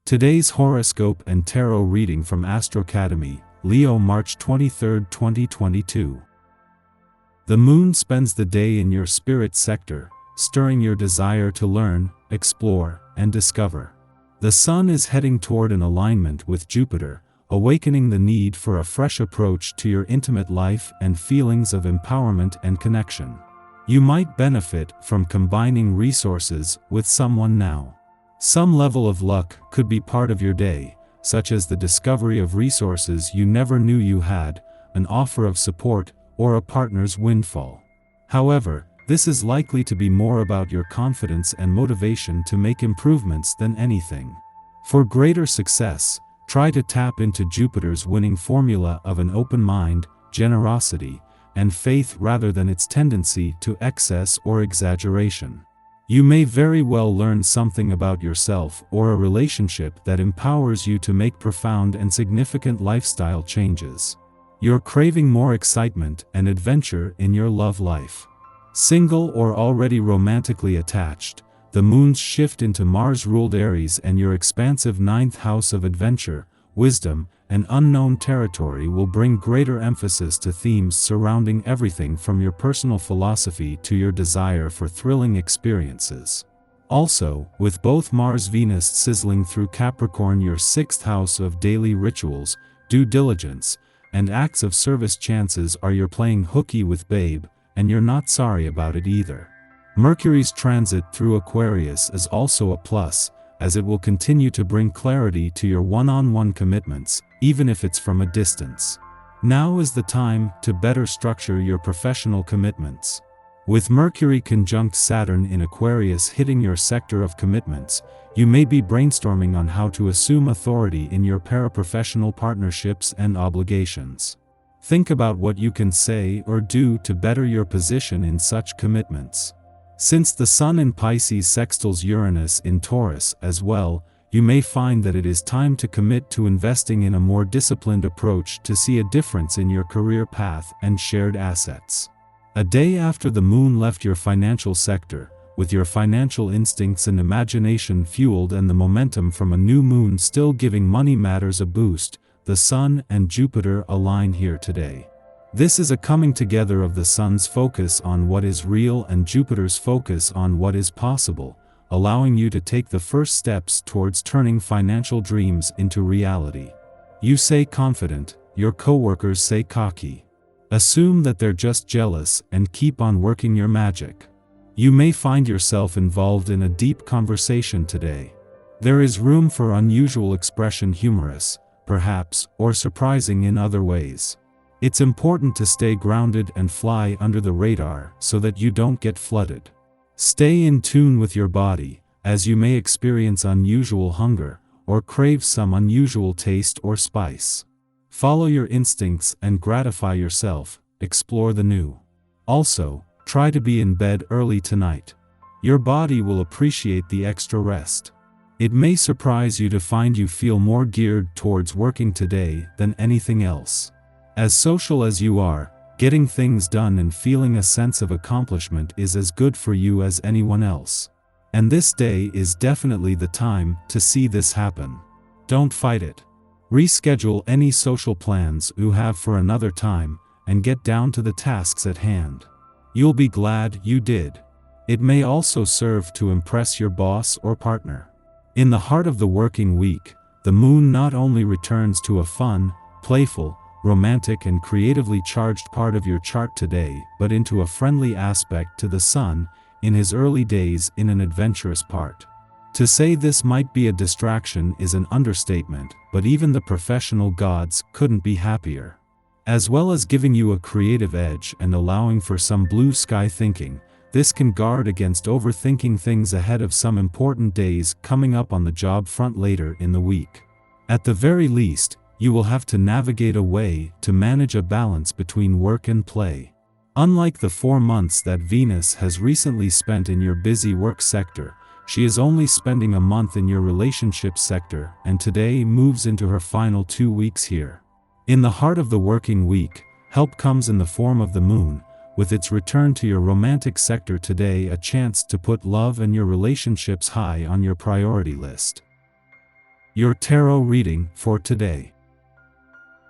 Today's horoscope and tarot reading from Astrocademy, Leo March 23, 2022. The moon spends the day in your spirit sector, stirring your desire to learn, explore, and discover. The sun is heading toward an alignment with Jupiter, awakening the need for a fresh approach to your intimate life and feelings of empowerment and connection. You might benefit from combining resources with someone now. Some level of luck could be part of your day, such as the discovery of resources you never knew you had, an offer of support, or a partner's windfall. However, this is likely to be more about your confidence and motivation to make improvements than anything. For greater success, try to tap into Jupiter's winning formula of an open mind, generosity, and faith rather than its tendency to excess or exaggeration. You may very well learn something about yourself or a relationship that empowers you to make profound and significant lifestyle changes. You're craving more excitement and adventure in your love life. Single or already romantically attached, the moon's shift into Mars-ruled Aries and your expansive ninth house of adventure, wisdom, and unknown territory will bring greater emphasis to themes surrounding everything from your personal philosophy to your desire for thrilling experiences. Also, with both Mars-Venus sizzling through Capricorn, your sixth house of daily rituals, due diligence, and acts of service, chances are you're playing hooky with babe, and you're not sorry about it either. Mercury's transit through Aquarius is also a plus, as it will continue to bring clarity to your one-on-one commitments, even if it's from a distance. Now is the time to better structure your professional commitments. With Mercury conjunct Saturn in Aquarius hitting your sector of commitments, you may be brainstorming on how to assume authority in your paraprofessional partnerships and obligations. Think about what you can say or do to better your position in such commitments. Since the Sun in Pisces sextiles Uranus in Taurus as well, you may find that it is time to commit to investing in a more disciplined approach to see a difference in your career path and shared assets. A day after the moon left your financial sector, with your financial instincts and imagination fueled and the momentum from a new moon still giving money matters a boost, the Sun and Jupiter align here today. This is a coming together of the Sun's focus on what is real and Jupiter's focus on what is possible, allowing you to take the first steps towards turning financial dreams into reality. You say confident, your coworkers say cocky. Assume that they're just jealous and keep on working your magic. You may find yourself involved in a deep conversation today. There is room for unusual expression, humorous, perhaps, or surprising in other ways. It's important to stay grounded and fly under the radar so that you don't get flooded. Stay in tune with your body, as you may experience unusual hunger, or crave some unusual taste or spice. Follow your instincts and gratify yourself, explore the new. Also, try to be in bed early tonight. Your body will appreciate the extra rest. It may surprise you to find you feel more geared towards working today than anything else. As social as you are, getting things done and feeling a sense of accomplishment is as good for you as anyone else. And this day is definitely the time to see this happen. Don't fight it. Reschedule any social plans you have for another time, and get down to the tasks at hand. You'll be glad you did. It may also serve to impress your boss or partner. In the heart of the working week, the moon not only returns to a fun, playful, romantic and creatively charged part of your chart today, but into a friendly aspect to the Sun, in his early days in an adventurous part. To say this might be a distraction is an understatement, but even the professional gods couldn't be happier. As well as giving you a creative edge and allowing for some blue sky thinking, this can guard against overthinking things ahead of some important days coming up on the job front later in the week. At the very least, you will have to navigate a way to manage a balance between work and play. Unlike the 4 months that Venus has recently spent in your busy work sector, she is only spending a month in your relationship sector and today moves into her final 2 weeks here. In the heart of the working week, help comes in the form of the moon, with its return to your romantic sector today a chance to put love and your relationships high on your priority list. Your tarot reading for today.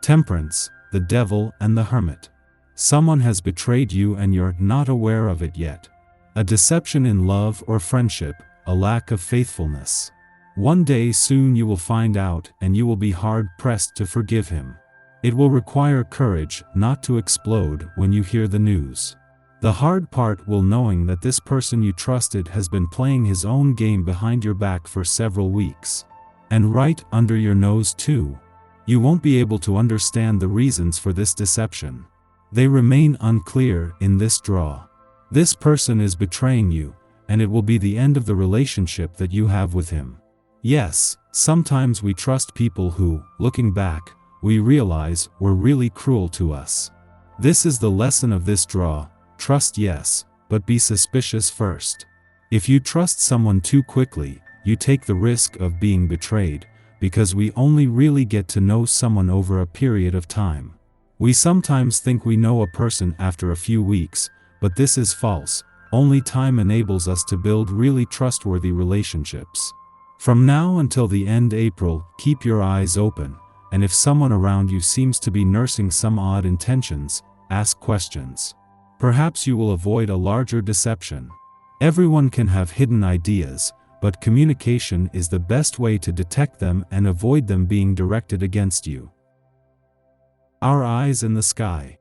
Temperance, the Devil and the Hermit. Someone has betrayed you and you're not aware of it yet. A deception in love or friendship, a lack of faithfulness. One day soon you will find out and you will be hard-pressed to forgive him. It will require courage not to explode when you hear the news. The hard part will knowing that this person you trusted has been playing his own game behind your back for several weeks. And right under your nose too. You won't be able to understand the reasons for this deception. They remain unclear in this draw. This person is betraying you, and it will be the end of the relationship that you have with him. Yes, sometimes we trust people who, looking back, we realize were really cruel to us. This is the lesson of this draw: trust yes, but be suspicious first. If you trust someone too quickly, you take the risk of being betrayed, because we only really get to know someone over a period of time. We sometimes think we know a person after a few weeks, but this is false. Only time enables us to build really trustworthy relationships. From now until the end of April, keep your eyes open, and if someone around you seems to be nursing some odd intentions, ask questions. Perhaps you will avoid a larger deception. Everyone can have hidden ideas, but communication is the best way to detect them and avoid them being directed against you. Our eyes in the sky.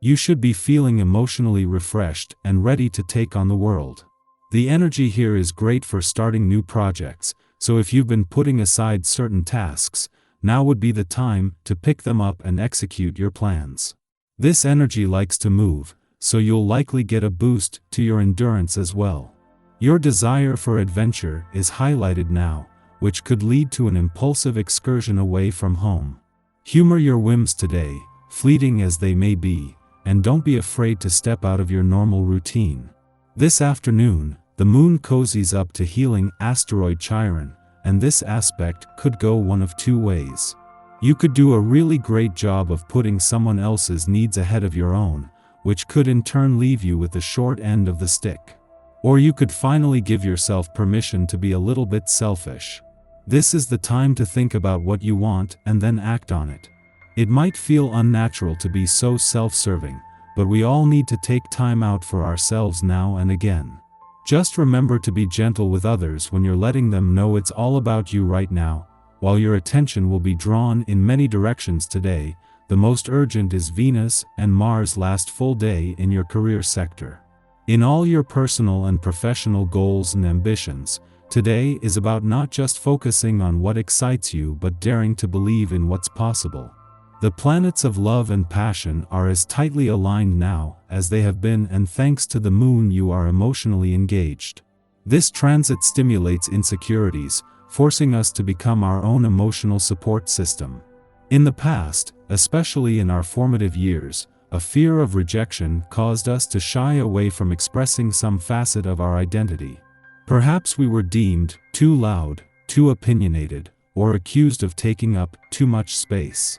You should be feeling emotionally refreshed and ready to take on the world. The energy here is great for starting new projects, so if you've been putting aside certain tasks, now would be the time to pick them up and execute your plans. This energy likes to move, so you'll likely get a boost to your endurance as well. Your desire for adventure is highlighted now, which could lead to an impulsive excursion away from home. Humor your whims today, fleeting as they may be, and don't be afraid to step out of your normal routine. This afternoon, the moon cozies up to healing asteroid Chiron, and this aspect could go one of two ways. You could do a really great job of putting someone else's needs ahead of your own, which could in turn leave you with the short end of the stick. Or you could finally give yourself permission to be a little bit selfish. This is the time to think about what you want and then act on it. It might feel unnatural to be so self-serving, but we all need to take time out for ourselves now and again. Just remember to be gentle with others when you're letting them know it's all about you right now. While your attention will be drawn in many directions today, the most urgent is Venus and Mars' last full day in your career sector. In all your personal and professional goals and ambitions, today is about not just focusing on what excites you but daring to believe in what's possible. The planets of love and passion are as tightly aligned now as they have been, and thanks to the moon you are emotionally engaged. This transit stimulates insecurities, forcing us to become our own emotional support system. In the past, especially in our formative years, a fear of rejection caused us to shy away from expressing some facet of our identity. Perhaps we were deemed too loud, too opinionated, or accused of taking up too much space.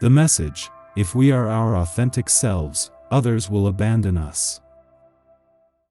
The message: if we are our authentic selves, others will abandon us.